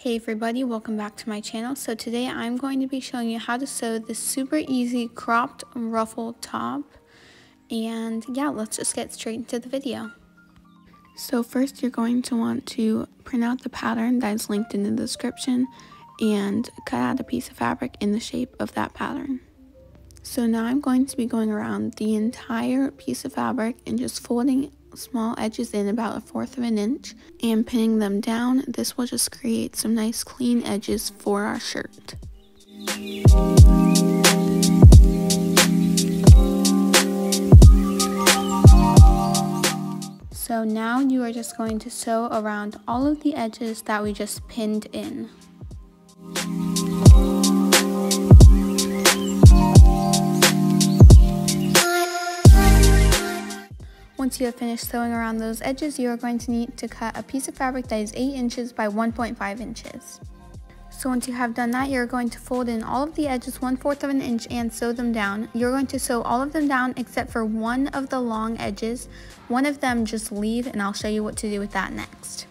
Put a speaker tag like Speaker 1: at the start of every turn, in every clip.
Speaker 1: Hey everybody, welcome back to my channel. So today I'm going to be showing you how to sew this super easy cropped ruffle top. And yeah, let's just get straight into the video. So first you're going to want to print out the pattern that is linked in the description and cut out a piece of fabric in the shape of that pattern. So now I'm going to be going around the entire piece of fabric and just folding small edges in about 1/4 of an inch and pinning them down. This will just create some nice clean edges for our shirt. So now you are just going to sew around all of the edges that we just pinned in. Once you have finished sewing around those edges, you are going to need to cut a piece of fabric that is 8 inches by 1.5 inches. So once you have done that, you're going to fold in all of the edges 1/4 of an inch and sew them down. You're going to sew all of them down except for one of the long edges. One of them just leave, and I'll show you what to do with that next.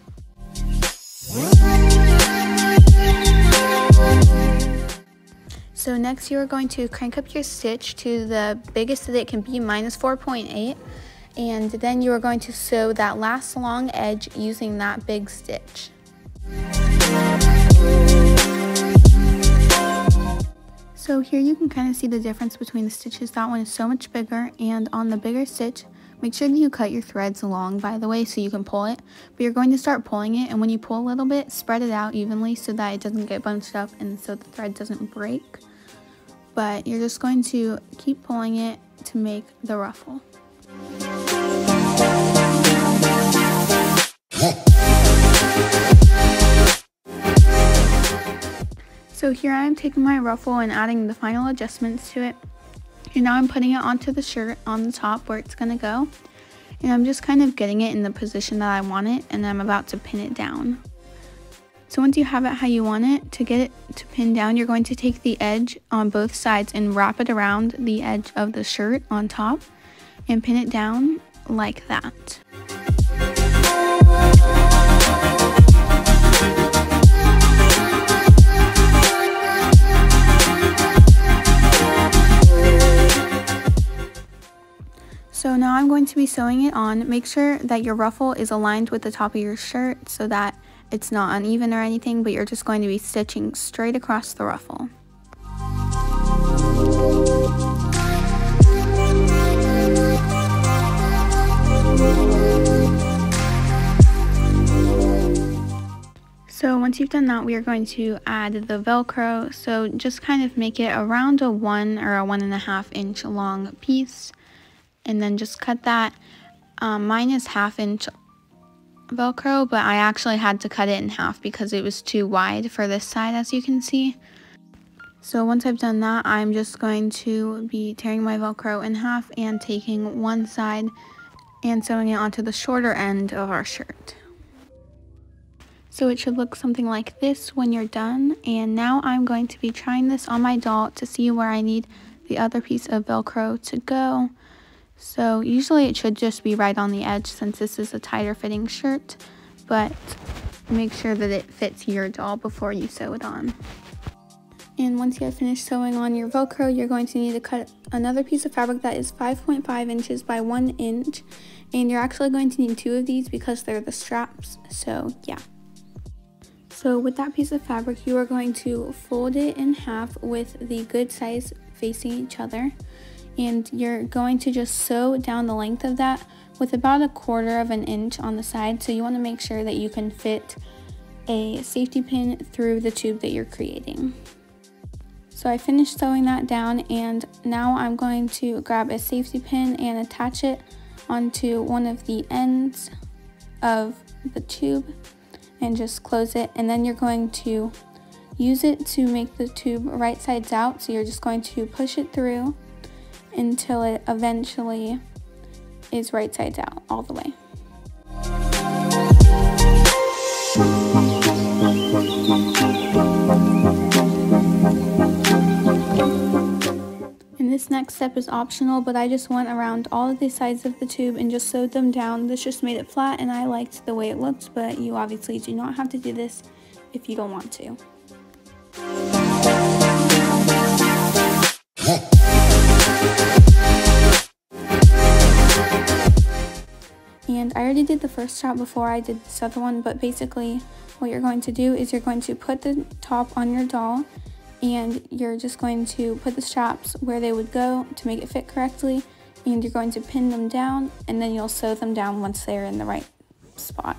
Speaker 1: So next you are going to crank up your stitch to the biggest that it can be, -4.8. And then you are going to sew that last long edge using that big stitch. So here you can kind of see the difference between the stitches. That one is so much bigger, and on the bigger stitch, make sure that you cut your threads along, by the way, so you can pull it. But you're going to start pulling it, and when you pull a little bit, spread it out evenly so that it doesn't get bunched up and so the thread doesn't break. But you're just going to keep pulling it to make the ruffle. So here I am taking my ruffle and adding the final adjustments to it. And now I'm putting it onto the shirt on the top where it's going to go. And I'm just kind of getting it in the position that I want it, and I'm about to pin it down. So once you have it how you want it, to get it to pin down, you're going to take the edge on both sides and wrap it around the edge of the shirt on top and pin it down like that. So now I'm going to be sewing it on. Make sure that your ruffle is aligned with the top of your shirt so that it's not uneven or anything, but you're just going to be stitching straight across the ruffle. So once you've done that, we are going to add the Velcro. So just kind of make it around a 1 or a 1.5 inch long piece, and then just cut that. Mine is 1/2 inch Velcro, but I actually had to cut it in half because it was too wide for this side, as you can see. So once I've done that, I'm just going to be tearing my Velcro in half and taking one side and sewing it onto the shorter end of our shirt. So it should look something like this when you're done. And now I'm going to be trying this on my doll to see where I need the other piece of Velcro to go. So usually it should just be right on the edge since this is a tighter fitting shirt, but make sure that it fits your doll before you sew it on. And once you have finished sewing on your Velcro, you're going to need to cut another piece of fabric that is 5.5 inches by 1 inch. And you're actually going to need 2 of these because they're the straps, so yeah. So with that piece of fabric, you are going to fold it in half with the good size facing each other. And you're going to just sew down the length of that with about 1/4 of an inch on the side. So you want to make sure that you can fit a safety pin through the tube that you're creating. So I finished sewing that down, and now I'm going to grab a safety pin and attach it onto one of the ends of the tube and just close it. And then you're going to use it to make the tube right sides out. So you're just going to push it through until it eventually is right sides out all the way. And this next step is optional, but I just went around all of the sides of the tube and just sewed them down. This just made it flat, and I liked the way it looked, but you obviously do not have to do this if you don't want to. And I already did the first strap before I did this other one, but basically what you're going to do is you're going to put the top on your doll, and you're just going to put the straps where they would go to make it fit correctly, and you're going to pin them down, and then you'll sew them down once they're in the right spot.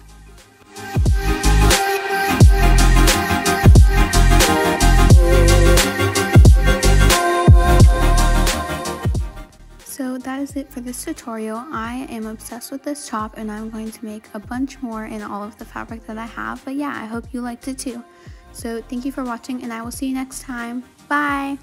Speaker 1: So that is it for this tutorial. I am obsessed with this top, and I'm going to make a bunch more in all of the fabric that I have. But yeah, I hope you liked it too. So thank you for watching, and I will see you next time. Bye!